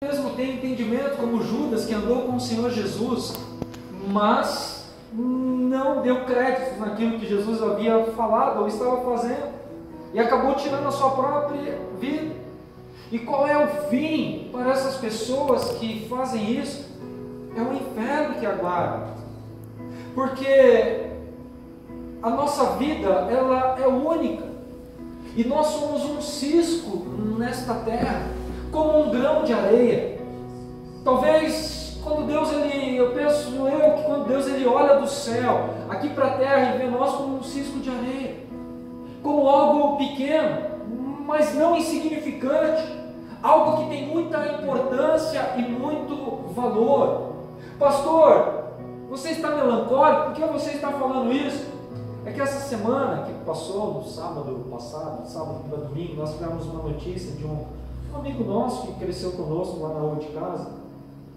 mesmo tem entendimento como Judas, que andou com o Senhor Jesus, mas não deu crédito naquilo que Jesus havia falado ou estava fazendo, e acabou tirando a sua própria vida. E qual é o fim para essas pessoas que fazem isso? É o inferno que aguarda, porque a nossa vida, ela é única, e nós somos um cisco nesta terra, como um grão de areia. Talvez quando Deus, eu penso que quando Deus olha do céu aqui para a terra e vê nós como um cisco de areia, como algo pequeno, mas não insignificante, algo que tem muita importância e muito valor. Pastor, você está melancólico? Por que você está falando isso? É que essa semana que passou, no sábado passado, sábado para domingo, nós tivemos uma notícia de um amigo nosso que cresceu conosco lá na rua de casa,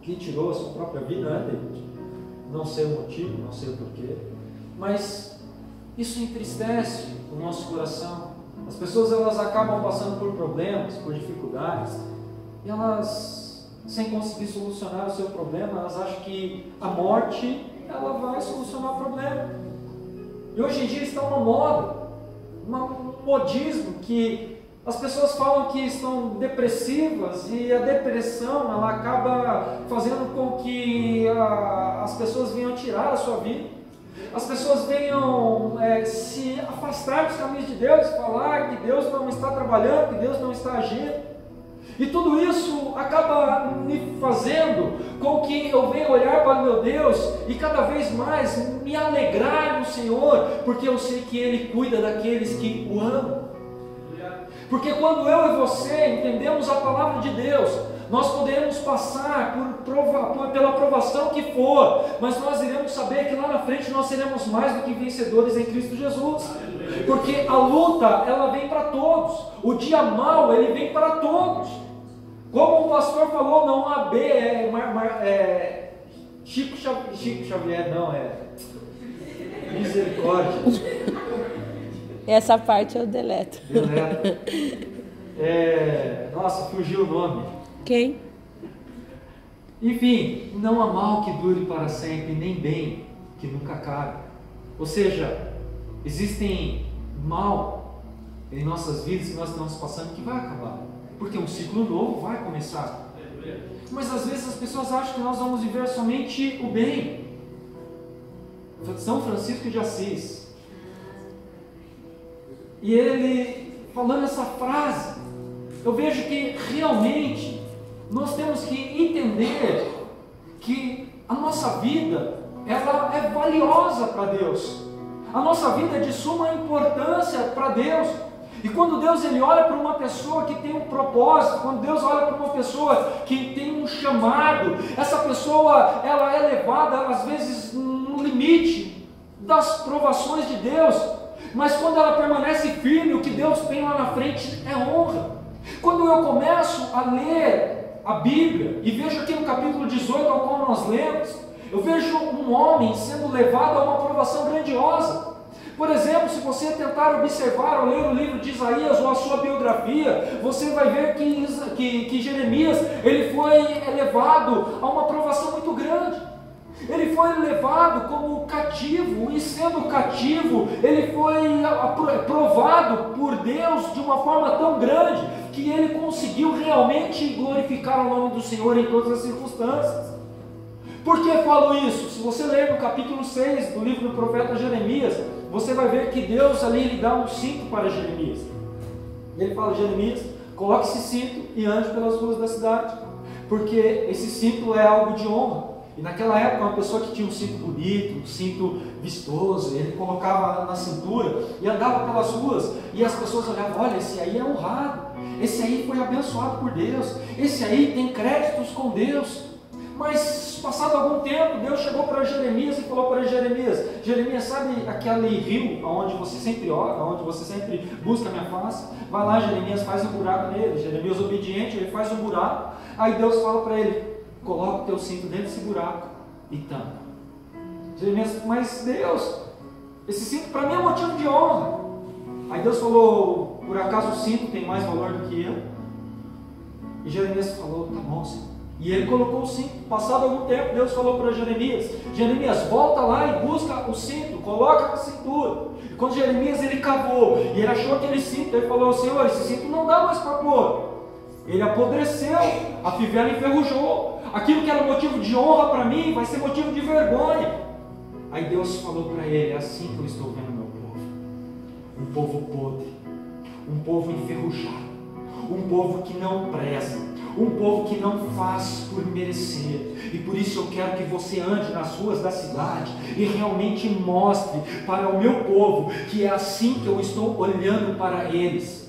que tirou a sua própria vida, né, David? Não sei o motivo, não sei o porquê, mas isso entristece o nosso coração. As pessoas, elas acabam passando por problemas, por dificuldades, e elas, sem conseguir solucionar o seu problema, elas acham que a morte, ela vai solucionar o problema. E hoje em dia está uma moda, um modismo, que as pessoas falam que estão depressivas, e a depressão, ela acaba fazendo com que as pessoas venham tirar a sua vida, as pessoas venham se afastar dos caminhos de Deus, falar que Deus não está trabalhando, que Deus não está agindo. E tudo isso acaba me fazendo com que eu venha olhar para o meu Deus e cada vez mais me alegrar no Senhor, porque eu sei que Ele cuida daqueles que o amam. Porque quando eu e você entendemos a palavra de Deus, nós podemos passar pela provação que for, mas nós iremos saber que lá na frente nós seremos mais do que vencedores em Cristo Jesus. Porque a luta, ela vem para todos, o dia mau, ele vem para todos. Como o pastor falou, não há Chico Xavier, não, misericórdia. Essa parte eu deleto. Nossa, fugiu o nome. Quem? Enfim, não há mal que dure para sempre, nem bem que nunca acabe. Ou seja, existem mal em nossas vidas que nós estamos passando que vai acabar, porque um ciclo novo vai começar. Mas às vezes as pessoas acham que nós vamos viver somente o bem. São Francisco de Assis, e ele falando essa frase, eu vejo que realmente nós temos que entender que a nossa vida, ela é valiosa para Deus. A nossa vida é de suma importância para Deus. E quando Deus olha para uma pessoa que tem um propósito, quando Deus olha para uma pessoa que tem um chamado, essa pessoa, ela é levada às vezes no limite das provações de Deus, mas quando ela permanece firme, o que Deus tem lá na frente é honra. Quando eu começo a ler a Bíblia e vejo aqui no capítulo 18 ao qual nós lemos, eu vejo um homem sendo levado a uma provação grandiosa. Por exemplo, se você tentar observar ou ler o livro de Isaías ou a sua biografia, você vai ver que Jeremias, ele foi levado a uma provação muito grande. Ele foi levado como cativo, e sendo cativo, ele foi provado por Deus de uma forma tão grande, que ele conseguiu realmente glorificar o nome do Senhor em todas as circunstâncias. Por que falo isso? Se você ler no capítulo 6 do livro do profeta Jeremias, você vai ver que Deus ali lhe dá um cinto para Jeremias. Ele fala: Jeremias, coloque esse cinto e ande pelas ruas da cidade, porque esse cinto é algo de honra. E naquela época, uma pessoa que tinha um cinto bonito, um cinto vistoso, ele colocava na cintura e andava pelas ruas, e as pessoas olhavam: olha, esse aí é honrado, esse aí foi abençoado por Deus, esse aí tem créditos com Deus. Mas passado algum tempo, Deus chegou para Jeremias e falou para Jeremias: Jeremias, sabe aquele rio onde você sempre ora, onde você sempre busca a minha face? Vai lá, Jeremias, faz um buraco nele. Jeremias, obediente, ele faz um buraco. Aí Deus fala para ele: coloca o teu cinto dentro desse buraco e tampa. Jeremias: mas Deus, esse cinto para mim é motivo de honra. Aí Deus falou: por acaso o cinto tem mais valor do que eu? E Jeremias falou: tá bom, Senhor. E ele colocou o cinto. Passado algum tempo, Deus falou para Jeremias: Jeremias, volta lá e busca o cinto, coloca na cintura. E quando Jeremias ele cavou e ele achou aquele cinto, ele falou: Senhor, esse cinto não dá mais para pôr. Ele apodreceu, a fivela enferrujou. Aquilo que era motivo de honra para mim vai ser motivo de vergonha. Aí Deus falou para ele: é assim que eu estou vendo meu povo. Um povo podre, um povo enferrujado, um povo que não preza, um povo que não faz por merecer. E por isso eu quero que você ande nas ruas da cidade e realmente mostre para o meu povo que é assim que eu estou olhando para eles.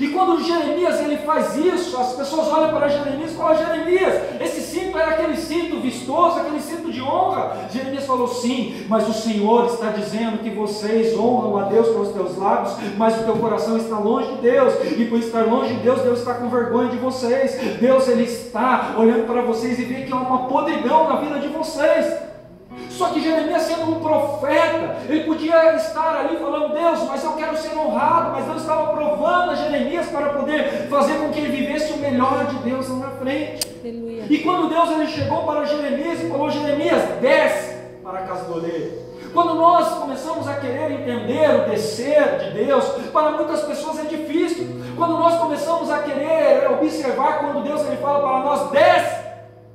E quando Jeremias ele faz isso, as pessoas olham para Jeremias e falam: Jeremias, esse cinto era aquele cinto vistoso, aquele cinto de honra. Jeremias falou: sim, mas o Senhor está dizendo que vocês honram a Deus com os teus lábios, mas o teu coração está longe de Deus, e por estar longe de Deus, Deus está com vergonha de vocês. Deus ele está olhando para vocês e vê que há uma podridão na vida de vocês. Só que Jeremias, sendo um profeta, ele podia estar ali falando: Deus, mas eu quero ser honrado. Mas Deus estava provando a Jeremias para poder fazer com que ele vivesse o melhor de Deus lá na frente. Aleluia. E quando Deus ele chegou para Jeremias e falou: Jeremias, desce para a casa do oleiro. Quando nós começamos a querer entender o descer de Deus, para muitas pessoas é difícil. Quando nós começamos a querer observar quando Deus ele fala para nós: desce,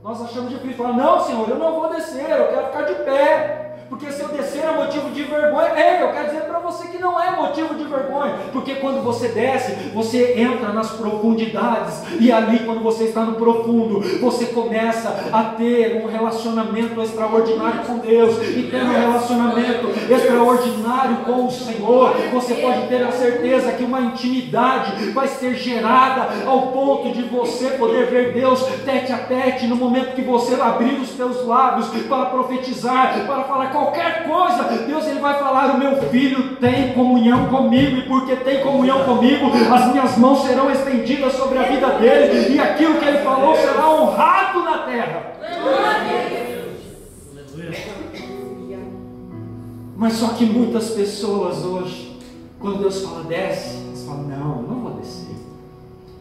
nós achamos difícil, falar: não, Senhor, eu não vou descer, eu quero ficar de pé, porque se eu descer é motivo de vergonha. Eu quero dizer para você que não é motivo de vergonha, porque quando você desce, você entra nas profundidades, e ali quando você está no profundo, você começa a ter um relacionamento extraordinário com Deus, e tendo um relacionamento extraordinário com o Senhor, você pode ter a certeza que uma intimidade vai ser gerada ao ponto de você poder ver Deus tete a tete, no momento que você abrir os teus lábios para profetizar, para falar qualquer coisa, Deus ele vai falar: o meu filho tem comunhão comigo, e porque tem comunhão comigo, as minhas mãos serão estendidas sobre a vida dele, e aquilo que ele falou será honrado na terra. Mas só que muitas pessoas hoje, quando Deus fala desce, eles falam: não, eu não vou descer,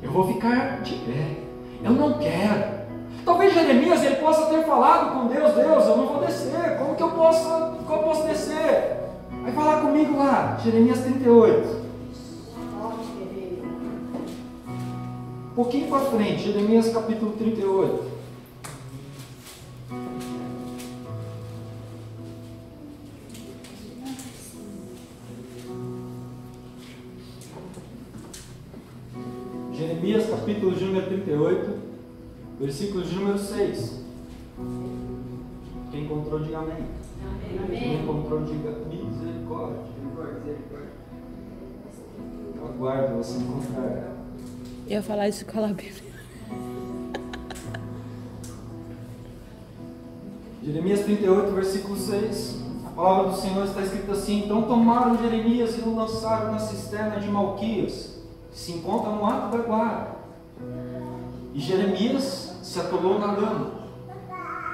eu vou ficar de pé, eu não quero. Talvez Jeremias ele possa ter falado com Deus: Deus, eu não vou descer, como que eu posso descer? Vai falar comigo lá, Jeremias 38. Um pouquinho para frente, Jeremias capítulo 38. Jeremias capítulo de número 38, versículo de número 6. Quem encontrou, diga amém. Quem encontrou, diga misericórdia. Eu aguardo você encontrar. Eu ia falar isso com a Bíblia. Jeremias 38, versículo 6. A palavra do Senhor está escrita assim: então tomaram Jeremias e o lançaram na cisterna de Malquias, que se encontra no ato da guarda. E Jeremias se atolou na lama,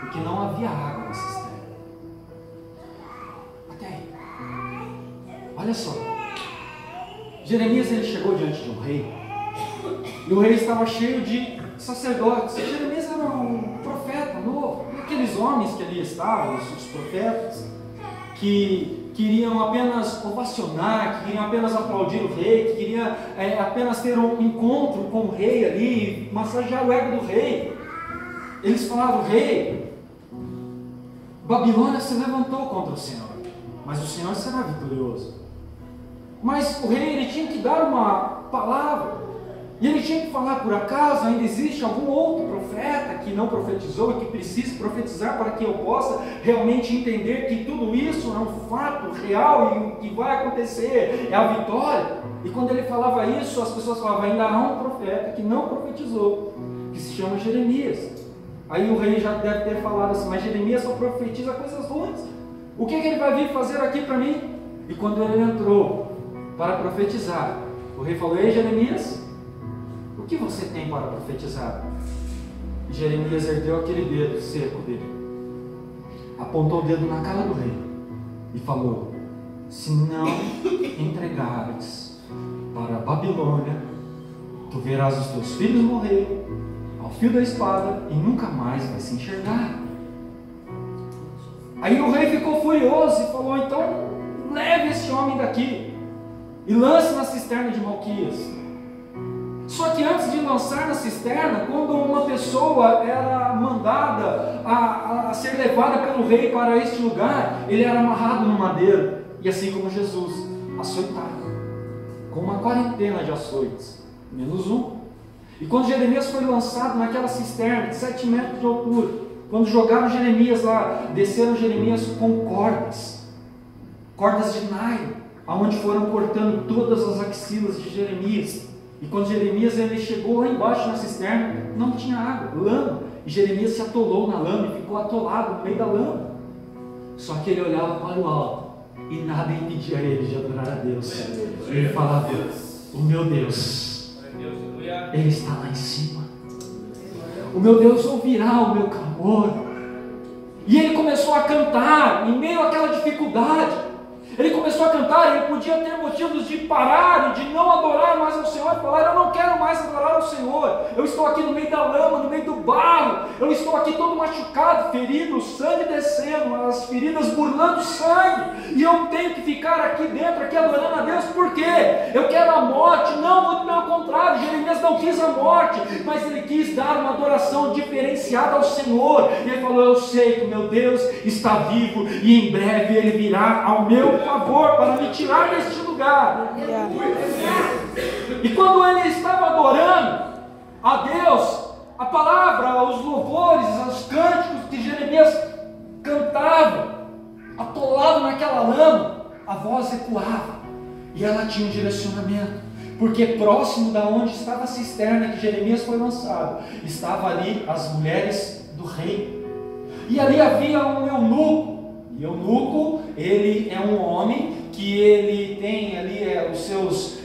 porque não havia água na cisterna. Até aí. Olha só. Jeremias ele chegou diante de um rei, e o rei estava cheio de sacerdotes. Jeremias era um profeta novo. E aqueles homens que ali estavam, os profetas, que queriam apenas ovacionar, que queriam apenas aplaudir o rei, que queriam apenas ter um encontro com o rei ali, massagear o ego do rei. Eles falavam: rei, Babilônia se levantou contra o Senhor, mas o Senhor será vitorioso. Mas o rei ele tinha que dar uma palavra, e ele tinha que falar: por acaso ainda existe algum outro profeta que não profetizou e que precise profetizar para que eu possa realmente entender que tudo isso é um fato real e o que vai acontecer é a vitória? E quando ele falava isso, as pessoas falavam: ainda há um profeta que não profetizou, que se chama Jeremias. Aí o rei já deve ter falado assim: mas Jeremias só profetiza coisas ruins, o que ele vai vir fazer aqui para mim? E quando ele entrou para profetizar, o rei falou: ei Jeremias, o que você tem para profetizar? E Jeremias ergueu aquele dedo seco dele, apontou o dedo na cara do rei e falou: se não entregares para a Babilônia, tu verás os teus filhos morrer ao fio da espada e nunca mais vai se enxergar. Aí o rei ficou furioso e falou: então leve esse homem daqui e lance na cisterna de Malquias. Só que antes de lançar na cisterna, quando uma pessoa era mandada a ser levada pelo rei para este lugar, ele era amarrado no madeiro, e assim como Jesus, açoitado, com uma quarentena de açoites, menos um. E quando Jeremias foi lançado naquela cisterna de 7 metros de altura, quando jogaram Jeremias lá, desceram Jeremias com cordas de nylon, aonde foram cortando todas as axilas de Jeremias. E quando Jeremias ele chegou lá embaixo na cisterna, não tinha água, lama. E Jeremias se atolou na lama e ficou atolado no meio da lama. Só que ele olhava para o alto e nada impedia ele de adorar a Deus. Ele falava: o meu Deus, Ele está lá em cima. O meu Deus ouvirá o meu clamor. E ele começou a cantar em meio àquela dificuldade. Ele começou a cantar, ele podia ter motivos de parar e de não adorar mais ao Senhor, e falar: eu não quero mais adorar ao Senhor, eu estou aqui no meio da lama, no meio do barro, eu estou aqui todo machucado, ferido, o sangue descendo, as feridas burlando sangue, e eu tenho que ficar aqui dentro, aqui adorando a Deus. Por quê? Eu quero a morte? Não, muito pelo contrário. Jeremias não quis a morte, mas ele quis dar uma adoração diferenciada ao Senhor, e ele falou: eu sei que o meu Deus está vivo, e em breve ele virá ao meu favor para me tirar deste lugar. E quando ele estava adorando a Deus, a palavra, os louvores, os cânticos que Jeremias cantava, atolado naquela lama, a voz ecoava e ela tinha um direcionamento, porque próximo da onde estava a cisterna que Jeremias foi lançado, estava ali as mulheres do rei, e ali havia um eunuco. E o eunuco, ele é um homem que ele tem ali os seus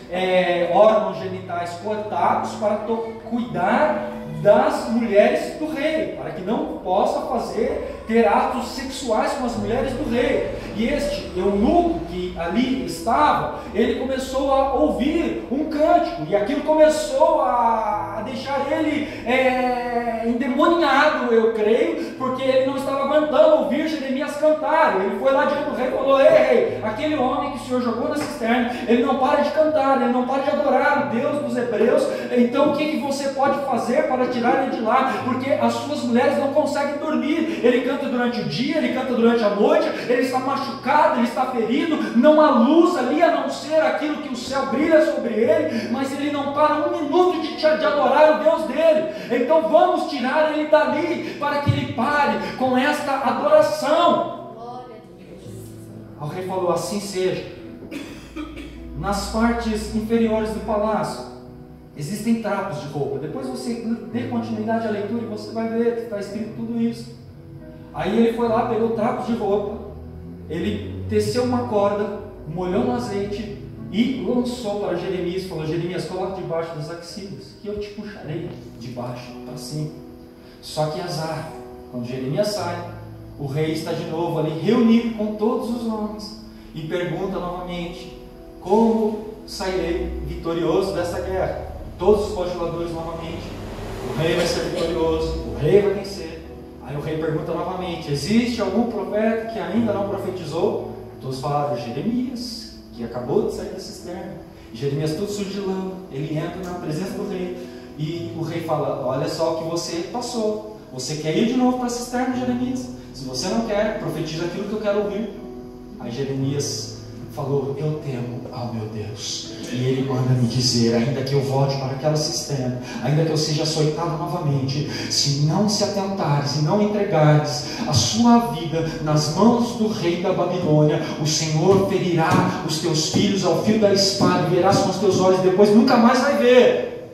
órgãos genitais cortados para cuidar das mulheres do rei, para que não possa ter atos sexuais com as mulheres do rei. E este eunuco que ali estava, ele começou a ouvir um cântico, e aquilo começou a deixar ele endemoniado, eu creio, porque ele não estava aguentando ouvir Jeremias cantar. Ele foi lá diante do rei e falou: ei, rei, aquele homem que o senhor jogou na cisterna, ele não para de cantar, ele não para de adorar o Deus dos hebreus. Então o que você pode fazer para tirar ele de lá? Porque as suas mulheres não conseguem dormir. Ele canta durante o dia, ele canta durante a noite, ele está machucado, ele está ferido, não há luz ali a não ser aquilo que o céu brilha sobre ele, mas ele não para um minuto de adorar o Deus dele. Então vamos tirar ele dali, para que ele pare com esta adoração. O rei falou: assim seja. Nas partes inferiores do palácio existem trapos de roupa. Depois você dê continuidade à leitura e você vai ver que está escrito tudo isso. Aí ele foi lá, pegou trapos de roupa, ele teceu uma corda, molhou no azeite e lançou para Jeremias. Falou: Jeremias, coloque debaixo das axilas, que eu te puxarei de baixo para cima. Só que azar, quando Jeremias sai, o rei está de novo ali reunido com todos os homens e pergunta novamente: como sairei vitorioso dessa guerra? Todos os bajuladores novamente: o rei vai ser vitorioso, o rei vai vencer. Aí o rei pergunta novamente: existe algum profeta que ainda não profetizou? Todos falaram: Jeremias, que acabou de sair da cisterna. E Jeremias todo sujo de lama, ele entra na presença do rei, e o rei fala: olha só o que você passou, você quer ir de novo para a cisterna, Jeremias? Se você não quer, profetiza aquilo que eu quero ouvir. Aí Jeremias falou: eu temo ao meu Deus, e Ele manda me dizer, ainda que eu volte para aquela cisterna, ainda que eu seja açoitado novamente, se não se atentares e não entregares a sua vida nas mãos do rei da Babilônia, o Senhor ferirá os teus filhos ao fio da espada, e verás com os teus olhos, depois nunca mais vai ver.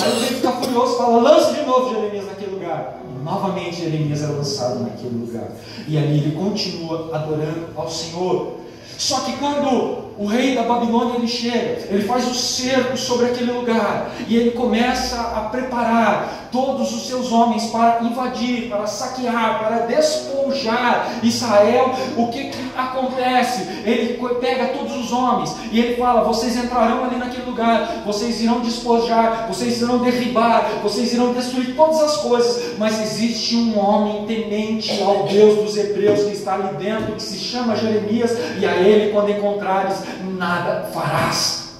Aí o rei fica furioso, fala: lance de novo Jeremias naquele lugar. E novamente Jeremias é lançado naquele lugar, e ali ele continua adorando ao Senhor. Só que quando o rei da Babilônia, ele chega, ele faz o cerco sobre aquele lugar, e ele começa a preparar todos os seus homens para invadir, para saquear, para despojar Israel. O que acontece? Ele pega todos os homens, e ele fala: vocês entrarão ali naquele lugar, vocês irão despojar, vocês irão derribar, vocês irão destruir todas as coisas, mas existe um homem temente ao Deus dos hebreus que está ali dentro, que se chama Jeremias, e a ele, quando encontrares, nada farás.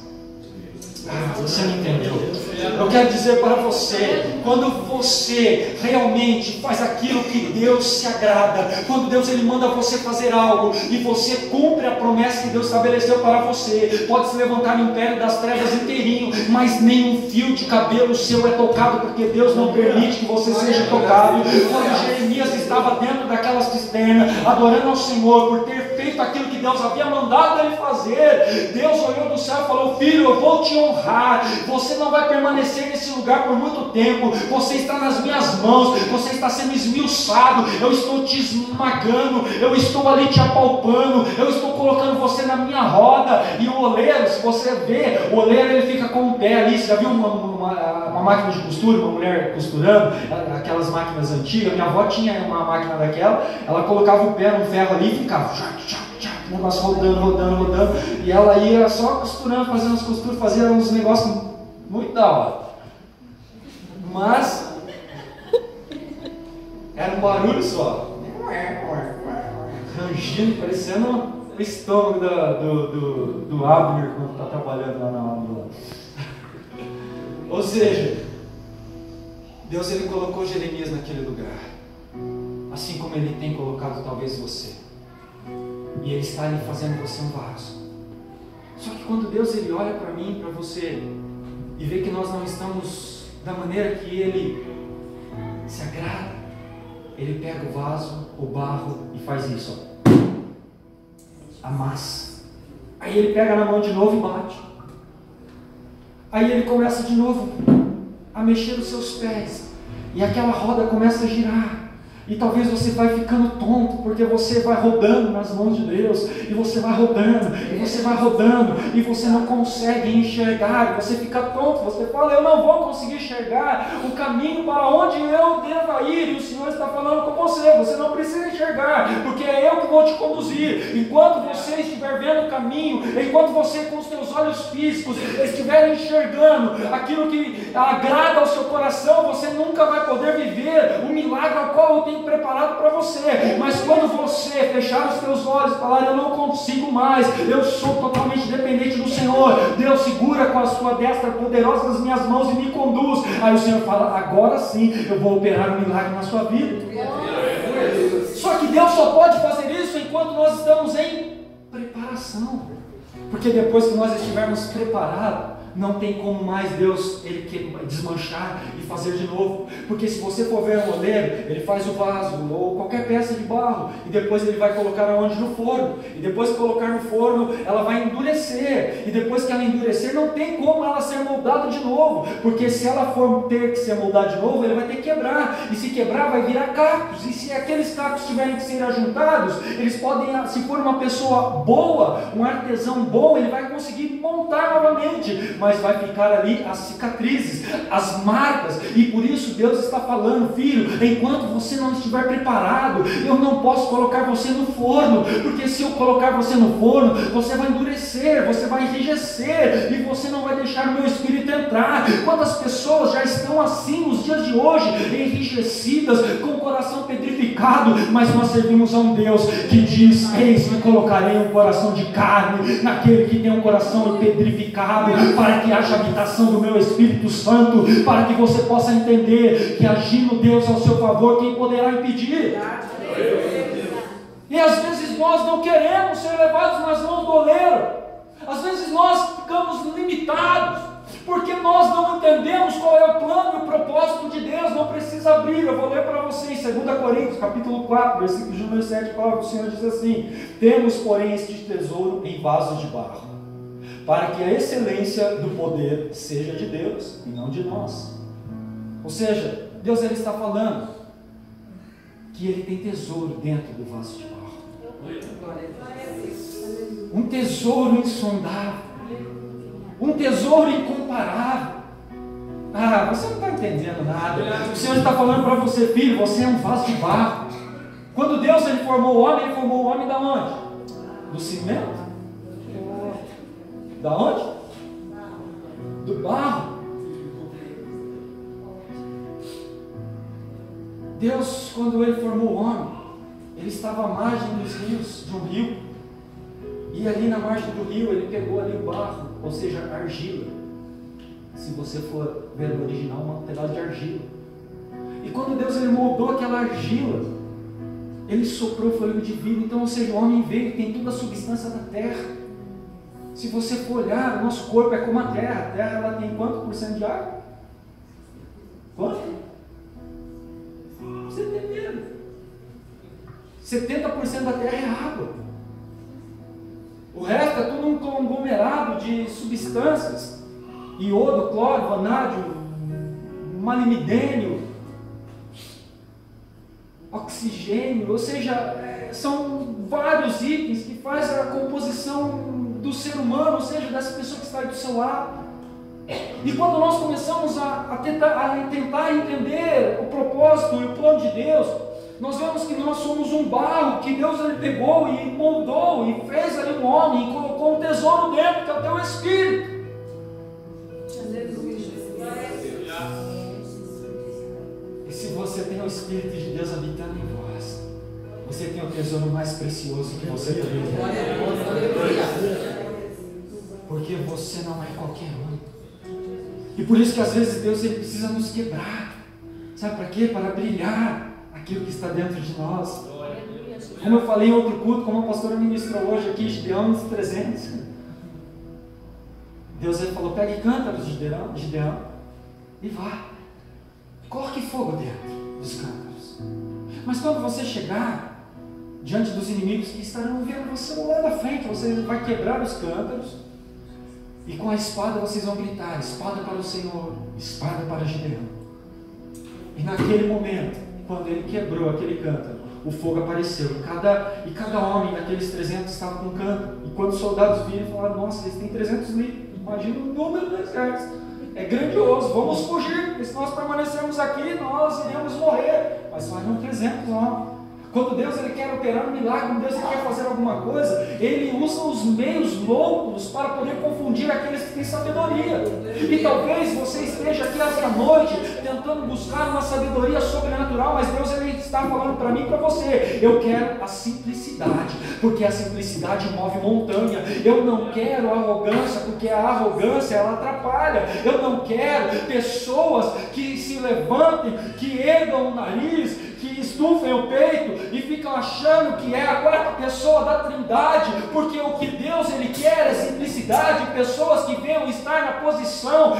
Você não entendeu? Eu quero dizer para você, quando você realmente faz aquilo que Deus se agrada, quando Deus ele manda você fazer algo e você cumpre a promessa que Deus estabeleceu para você, pode se levantar no império das trevas inteirinho, mas nenhum fio de cabelo seu é tocado, porque Deus não permite que você seja tocado. Quando Jeremias estava dentro daquela cisterna, adorando ao Senhor por ter feito aquilo que Deus havia mandado ele fazer, Deus olhou do céu e falou: filho, eu vou te honrar, você não vai permanecer nesse lugar por muito tempo, você está nas minhas mãos, você está sendo esmiuçado, eu estou te esmagando, eu estou ali te apalpando, eu estou colocando você na minha roda. E o oleiro, se você vê, o oleiro ele fica com o pé ali. Você já viu uma máquina de costura, uma mulher costurando, aquelas máquinas antigas? Minha avó tinha uma máquina daquela, ela colocava o pé no ferro ali e ficava o negócio rodando, e ela ia só costurando, fazendo as costuras, fazia uns negócios muito da hora, mas era um barulho só, rangindo, parecendo o estômago do Abner quando está trabalhando lá na obra. Ou seja, Deus ele colocou Jeremias naquele lugar, assim como ele tem colocado talvez você. E ele está ali fazendo você um vaso. Só que quando Deus ele olha para mim, para você, e vê que nós não estamos da maneira que ele se agrada, ele pega o vaso, o barro e faz isso, ó. Amassa. Aí ele pega na mão de novo e bate. Aí ele começa de novo a mexer os seus pés, e aquela roda começa a girar. E talvez você vai ficando tonto, porque você vai rodando nas mãos de Deus, e você vai rodando, e você vai rodando, e você não consegue enxergar, você fica tonto, você fala: eu não vou conseguir enxergar o caminho para onde eu devo ir, e o Senhor está falando com você: você não precisa enxergar, porque é eu que vou te conduzir. Enquanto você estiver vendo o caminho, enquanto você com os seus olhos físicos estiver enxergando aquilo que agrada ao seu coração, você nunca vai poder viver o milagre ao qual eu tenho preparado para você. Mas quando você fechar os teus olhos e falar: eu não consigo mais, eu sou totalmente dependente do Senhor, Deus segura com a sua destra poderosa nas minhas mãos e me conduz. Aí o Senhor fala: agora sim eu vou operar um milagre na sua vida. Só que Deus só pode fazer isso enquanto nós estamos em preparação, porque depois que nós estivermos preparados, não tem como mais Deus ele quer desmanchar e fazer de novo. Porque se você for ver um oleiro, ele faz o vaso ou qualquer peça de barro, e depois ele vai colocar aonde? No forno. E depois que colocar no forno, ela vai endurecer, e depois que ela endurecer, não tem como ela ser moldada de novo, porque se ela for ter que ser moldada de novo, ele vai ter que quebrar, e se quebrar vai virar cacos, e se aqueles cacos tiverem que ser ajuntados, eles podem, se for uma pessoa boa, um artesão bom, ele vai conseguir montar novamente, mas vai ficar ali as cicatrizes, as marcas. E por isso Deus está falando: filho, enquanto você não estiver preparado, eu não posso colocar você no forno, porque se eu colocar você no forno, você vai endurecer, você vai enrijecer, e você não vai deixar o meu espírito entrar. Quantas pessoas já estão assim nos dias de hoje, enrijecidas, com o coração petrificado, mas nós servimos a um Deus que diz: eis que colocarei um coração de carne naquele que tem um coração petrificado, para que haja habitação do meu Espírito Santo, para que você possa entender que agindo Deus ao seu favor, quem poderá impedir? E às vezes nós não queremos ser levados nas mãos do oleiro, às vezes nós ficamos limitados, porque nós não entendemos qual é o plano e o propósito de Deus. Não precisa abrir, eu vou ler para vocês, 2 Coríntios, capítulo 4, versículo de número 7, a palavra do Senhor diz assim: temos, porém, este tesouro em vasos de barro, para que a excelência do poder seja de Deus e não de nós. Ou seja, Deus ele está falando que ele tem tesouro dentro do vaso de barro. um tesouro insondável, um tesouro incomparável. Você não está entendendo nada. O Senhor está falando para você, filho, você é um vaso de barro. Quando Deus ele formou o homem, ele formou o homem da onde? Do cimento? Da onde? Do barro. Deus, quando ele formou o homem, ele estava à margem dos rios, de um rio. E ali na margem do rio, ele pegou ali o barro, ou seja, argila. Se você for ver no original, um pedaço de argila. E quando Deus ele moldou aquela argila, ele soprou o fôlego de vida. Então, ou seja, o homem veio e tem toda a substância da terra. Se você for olhar, o nosso corpo é como a terra. A terra ela tem quanto por cento de água? Quanto? Você tem medo. 70% da terra é água. O resto é tudo um conglomerado de substâncias. Iodo, cloro, vanádio, malimidênio, oxigênio, ou seja, são vários itens que fazem a composição do ser humano, ou seja, dessa pessoa que está aí do seu lado. E quando nós começamos a tentar entender o propósito e o plano de Deus, nós vemos que nós somos um barro que Deus ele pegou e moldou e fez ali um homem e colocou um tesouro dentro, que é o teu espírito. E se você tem o Espírito de Deus habitando em vós, você tem o tesouro mais precioso que você tem. Porque você não é qualquer um. E por isso que às vezes Deus ele precisa nos quebrar. Sabe para quê? Para brilhar aquilo que está dentro de nós. Como eu falei em outro culto, como a pastora ministrou hoje aqui, Gideão 300. Deus ele falou, pega e cântaros, Gideão, e vá. Coloque fogo dentro dos cântaros. Mas quando você chegar diante dos inimigos que estarão vendo você lá na frente, você vai quebrar os cântaros, e com a espada vocês vão gritar, espada para o Senhor, espada para Gideão. E naquele momento, quando ele quebrou aquele cântaro, o fogo apareceu, e cada homem daqueles 300 estava com um cântaro. E quando os soldados viram, falaram, nossa, eles têm 300 litros. Imagina o número do exército. É grandioso, vamos fugir, porque se nós permanecermos aqui, nós iremos morrer. Mas só eram 300 homens. Quando Deus ele quer operar um milagre, quando Deus ele quer fazer alguma coisa, Ele usa os meios loucos para poder confundir aqueles que têm sabedoria. E talvez você esteja aqui esta noite tentando buscar uma sabedoria sobrenatural, mas Deus ele está falando para mim e para você, eu quero a simplicidade, porque a simplicidade move montanha. Eu não quero arrogância, porque a arrogância ela atrapalha. Eu não quero pessoas que se levantem, que ergam o nariz, que estufem o peito e ficam achando que é a quarta pessoa da Trindade, porque o que Deus ele quer é simplicidade, pessoas que venham estar na posição